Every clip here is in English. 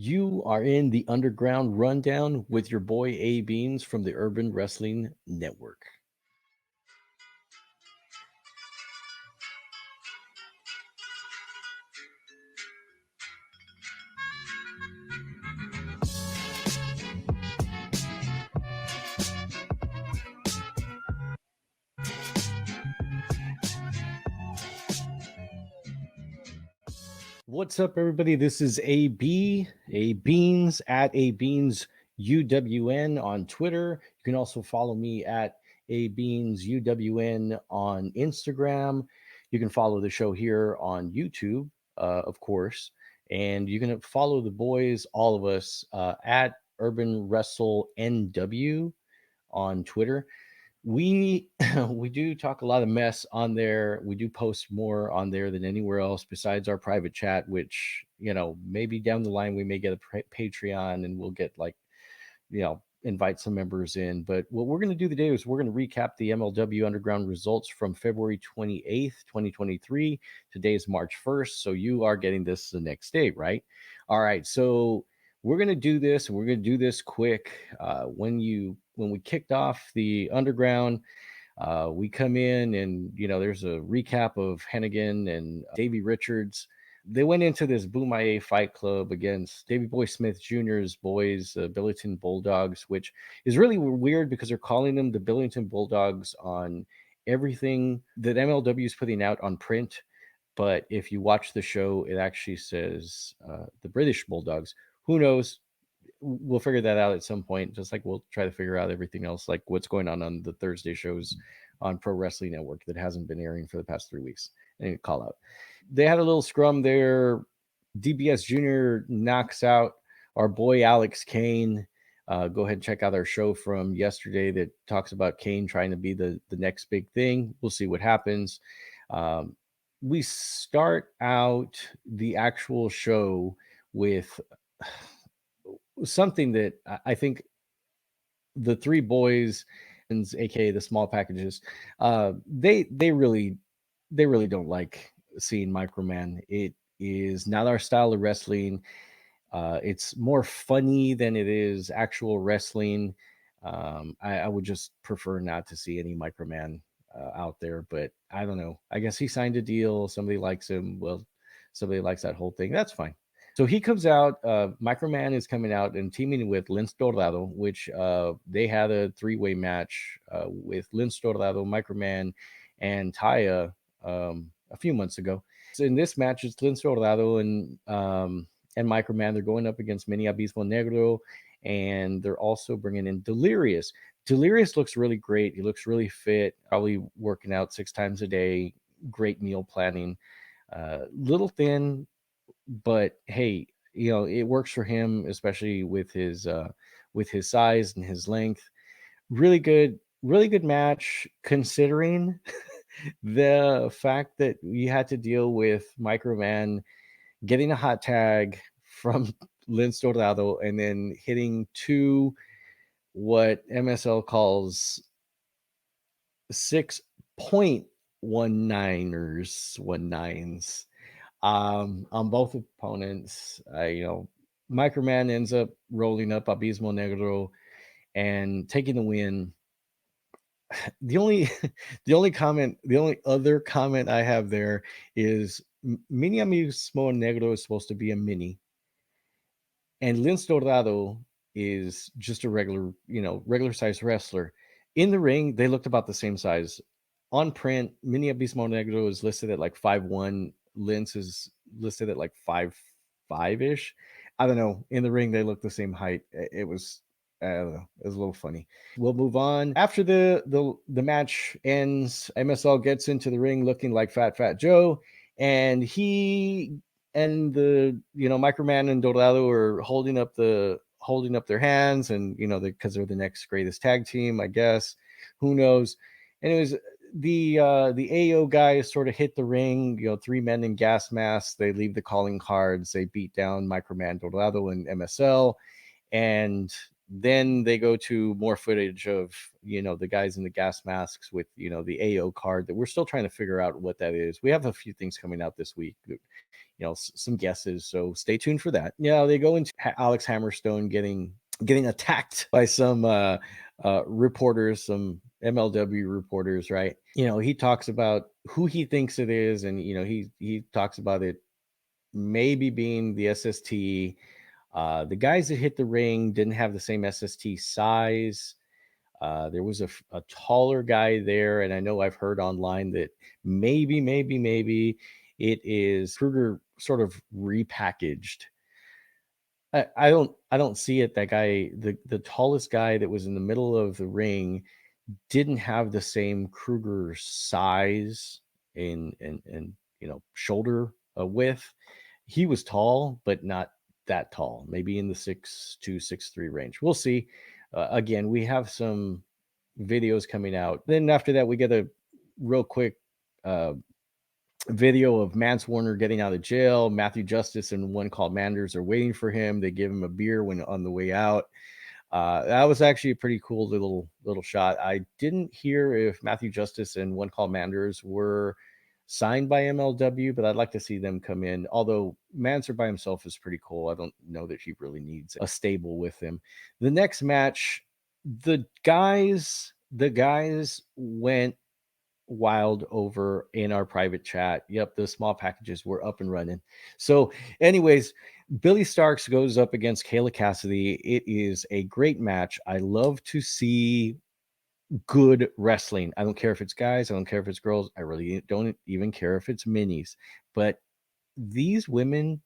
You are in the Underground Rundown with your boy A Beans from the Urban Wrestling Network. What's up, everybody? This is A Beans at A Beans UWN on Twitter. You can also follow me at A Beans UWN on Instagram. You can follow the show here on YouTube, of course, and you can follow the boys, all of us, at Urban Wrestle NW on Twitter. We we do talk a lot of mess on there. We do post more on there than anywhere else besides our private chat, which, maybe down the line we may get a Patreon and we'll get invite some members in. But what we're going to do today is we're going to recap the MLW Underground results from February 28th, 2023. Today is March 1st, so you are getting this the next day, right? All right, so we're going to do this, and we're going to do this quick. When we kicked off the Underground, we come in and, there's a recap of Hennigan and Davey Richards. They went into this Bomaye fight club against Davey Boy Smith Jr.'s boys, Billington Bulldogs, which is really weird because they're calling them the Billington Bulldogs on everything that MLW is putting out on print. But if you watch the show, it actually says the British Bulldogs. Who knows? We'll figure that out at some point, just like we'll try to figure out everything else, like what's going on the Thursday shows on Pro Wrestling Network that hasn't been airing for the past 3 weeks. And call out. They had a little scrum there. DBS Jr. knocks out our boy Alex Kane. Go ahead and check out our show from yesterday that talks about Kane trying to be the next big thing. We'll see what happens. We start out the actual show with something that I think the three boys, aka the small packages, they really don't like seeing Microman. It is not our style of wrestling. It's more funny than it is actual wrestling. I would just prefer not to see any Microman out there, but I don't know. I guess he signed a deal. Somebody likes him. Well, somebody likes that whole thing. That's fine. So he comes out. Microman is coming out and teaming with Lince Dorado, which they had a three-way match with Lince Dorado, Microman, and Taya a few months ago. So in this match, it's Lince Dorado and Microman. They're going up against Mini Abismo Negro, and they're also bringing in Delirious. Delirious looks really great. He looks really fit, probably working out 6 times a day, great meal planning. Little thin, but hey, it works for him, especially with his size and his length. Really good match, considering the fact that we had to deal with Microman getting a hot tag from Lince Dorado and then hitting 2 what MSL calls 6.19ers on both opponents. Microman ends up rolling up Abismo Negro and taking the win. The only other comment I have there is Mini Abismo Negro is supposed to be a mini, and Lince Dorado is just a regular size wrestler. In the ring, they looked about the same size. On print, Mini Abismo Negro is listed at like 5'1". Lince is listed at like 5'5"-ish. I don't know. In the ring, they look the same height. It was, I don't know. It was a little funny. We'll move on. After the match ends, MSL gets into the ring looking like Fat Joe, and he and the Microman and Dorado are holding up their hands, and because they're the next greatest tag team, I guess. Who knows? And it was the AO guys sort of hit the ring, 3 men in gas masks. They leave the calling cards. They beat down Microman, Dorado, and MSL, and Then they go to more footage of, the guys in the gas masks with, the AO card that we're still trying to figure out what that is. We have a few things coming out this week, some guesses. So stay tuned for that. Yeah, they go into Alex Hammerstone getting attacked by some reporters, some MLW reporters, right? He talks about who he thinks it is, and he talks about it maybe being the SST. The guys that hit the ring didn't have the same SST size. There was a taller guy there, and I know I've heard online that maybe it is Kruger sort of repackaged. I don't see it. That guy, the tallest guy that was in the middle of the ring, didn't have the same Kruger size and shoulder width. He was tall, but not that tall. Maybe in the 6'2", 6'3" range. We'll see. Again, we have some videos coming out. Then after that, we get a real quick video of Mance Warner getting out of jail. Matthew Justice and One Called Manders are waiting for him. They give him a beer when on the way out. That was actually a pretty cool little shot. I didn't hear if Matthew Justice and One Call Manders were signed by MLW, but I'd like to see them come in. Although Manser by himself is pretty cool. I don't know that he really needs a stable with him. The next match, the guys went wild over in our private chat. Yep, the small packages were up and running. So, anyways, Billy Starks goes up against Kayla Cassidy. It is a great match. I love to see good wrestling. I don't care if it's guys, I don't care if it's girls. I really don't even care if it's minis. But these women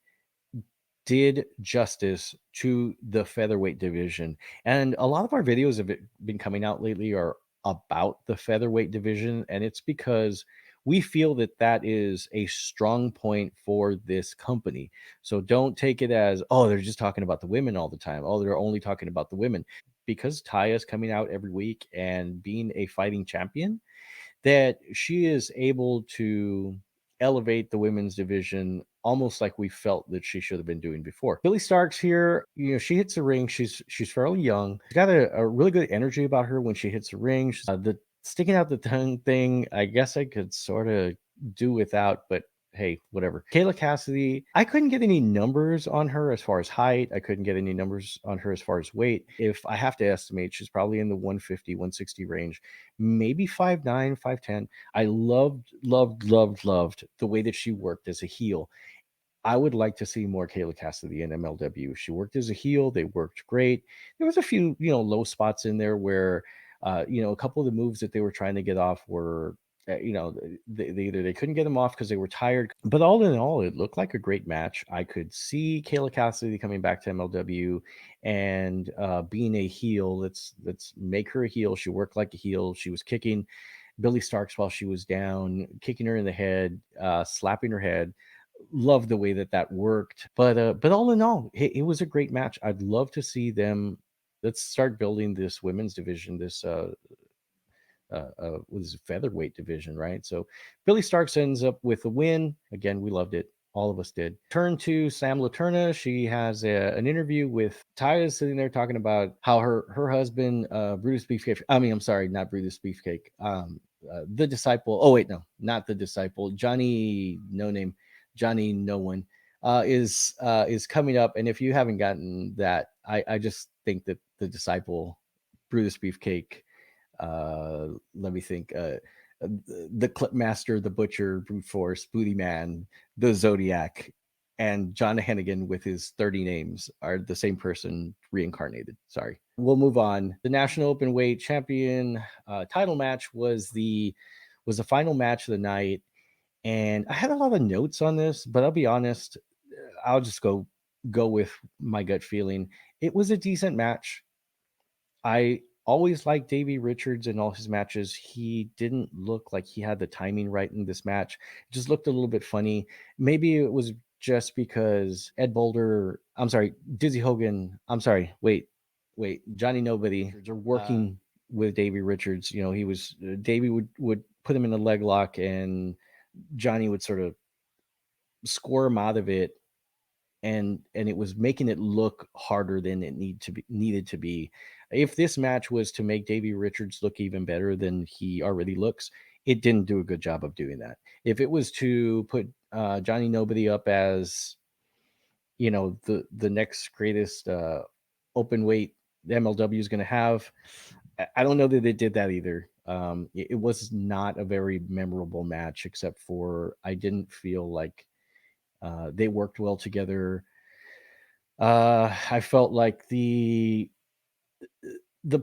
did justice to the featherweight division. And a lot of our videos have been coming out lately are about the featherweight division, and it's because we feel that that is a strong point for this company. So don't take it as, oh, they're just talking about the women all the time. Oh, they're only talking about the women. Because Taya's coming out every week and being a fighting champion, that she is able to elevate the women's division almost like we felt that she should have been doing before. Billy Starks here, she hits the ring. She's fairly young. She's got a really good energy about her when she hits the ring. The sticking out the tongue thing, I guess I could sort of do without, but hey, whatever. Kayla Cassidy, I couldn't get any numbers on her as far as height. I couldn't get any numbers on her as far as weight. If I have to estimate, she's probably in the 150, 160 range, maybe 5'9", 5'10". I loved the way that she worked as a heel. I would like to see more Kayla Cassidy in MLW. She worked as a heel. They worked great. There was a few, low spots in there where, a couple of the moves that they were trying to get off were, they couldn't get them off because they were tired. But all in all, it looked like a great match. I could see Kayla Cassidy coming back to MLW and being a heel. Let's make her a heel. She worked like a heel. She was kicking Billy Starks while she was down, kicking her in the head, slapping her head. Love the way that worked. But all in all, it was a great match. I'd love to see them. Let's start building this women's division, this was featherweight division, right? So Billy Starks ends up with a win. Again, we loved it. All of us did. Turn to Sam Leterna. She has an interview with Taya, sitting there talking about how her husband, Brutus Beefcake. I mean, I'm sorry, not Brutus Beefcake. The disciple. Oh wait, no, not the disciple. Johnny No Name, Johnny No One, is coming up. And if you haven't gotten that, I just think that the disciple, Brutus Beefcake, let me think, the Clip Master, the Butcher, Brute Force, Booty Man, the Zodiac, and John Hennigan with his 30 names are the same person reincarnated. Sorry. We'll move on. The National Openweight Champion title match was the final match of the night. And I had a lot of notes on this, but I'll be honest, I'll just go with my gut feeling. It was a decent match. I always liked Davey Richards in all his matches. He didn't look like he had the timing right in this match. It just looked a little bit funny. Maybe it was just because Dizzy Hogan, Johnny Nobody are working with Davey Richards. He was, Davey would put him in a leg lock and Johnny would sort of squirm out of it and it was making it look harder than it needed to be. If this match was to make Davey Richards look even better than he already looks, it didn't do a good job of doing that. If it was to put Johnny Nobody up as, the next greatest open weight the MLW is going to have, I don't know that they did that either. It was not a very memorable match, except for I didn't feel like they worked well together. I felt like the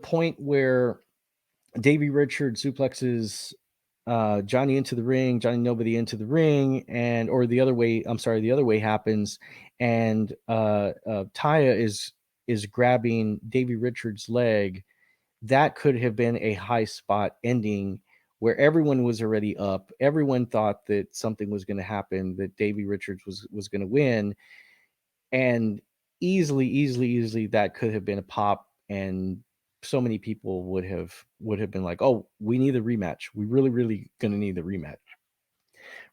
point where Davey Richards suplexes Johnny into the ring, Johnny Nobody into the ring, and or the other way. I'm sorry, the other way happens, and Taya is grabbing Davey Richards' leg. That could have been a high spot ending where everyone was already up. Everyone thought that something was going to happen, that Davey Richards was going to win, and easily that could have been a pop, and so many people would have been like, oh, we need a rematch, we really gonna need the rematch,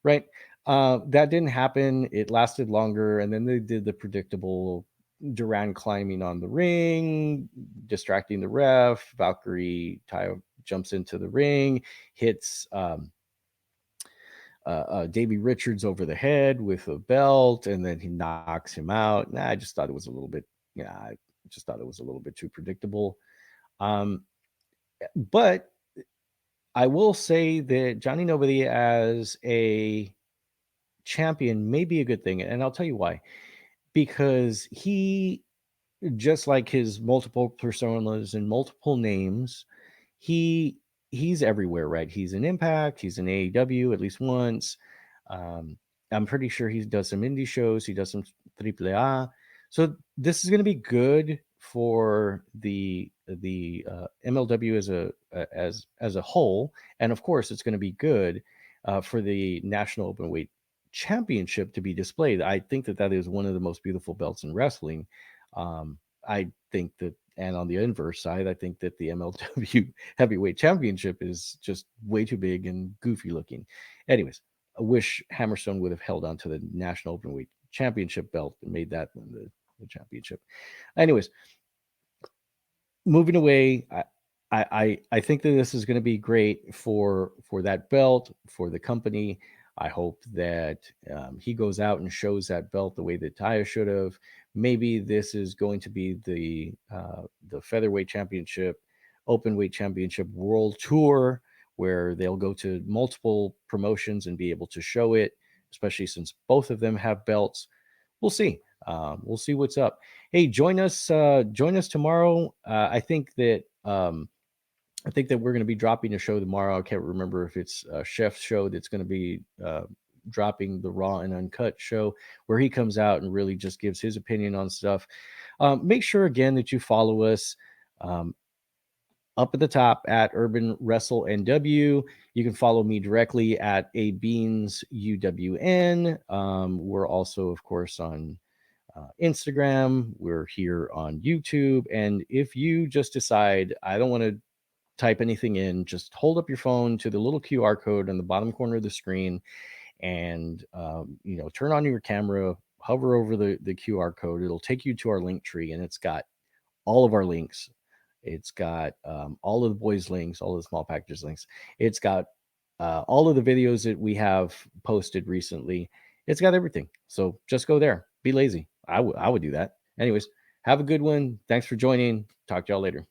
right? That didn't happen. It lasted longer, and then they did the predictable Duran climbing on the ring, distracting the ref. Valkyrie Taya jumps into the ring, hits Davey Richards over the head with a belt, and then he knocks him out. I just thought it was a little bit, I just thought it was a little bit too predictable. But I will say that Johnny Nobody as a champion may be a good thing, and I'll tell you why. Because he, just like his multiple personas and multiple names, he he's everywhere, right? He's in Impact, he's in AEW at least once. Um, I'm pretty sure he does some indie shows, he does some AAA. So this is going to be good for the MLW as a whole, and of course, it's going to be good for the National Openweight Championship to be displayed. I think that is one of the most beautiful belts in wrestling. I think that, and on the inverse side, I think that the MLW Heavyweight Championship is just way too big and goofy looking. Anyways, I wish Hammerstone would have held on to the National Openweight Championship belt and made that the championship. Anyways, moving away, I think that this is going to be great for that belt, for the company. I hope that he goes out and shows that belt the way that Taya should have. Maybe this is going to be the featherweight championship, open weight championship world tour, where they'll go to multiple promotions and be able to show it, especially since both of them have belts. We'll see. We'll see what's up. Hey, join us. Join us tomorrow. I think that we're going to be dropping a show tomorrow. I can't remember if it's a Chef's show that's going to be dropping the Raw and Uncut show, where he comes out and really just gives his opinion on stuff. Make sure again that you follow us. Up at the top at Urban Wrestle NW. You can follow me directly at A Beans UWN. We're also, of course, on Instagram. We're here on YouTube. And if you just decide, I don't want to type anything in, just hold up your phone to the little QR code on the bottom corner of the screen, and turn on your camera, hover over the QR code. It'll take you to our link tree, and it's got all of our links. It's got all of the boys' links, all of the small packages links. It's got all of the videos that we have posted recently. It's got everything. So just go there. Be lazy. I would do that. Anyways, have a good one. Thanks for joining. Talk to y'all later.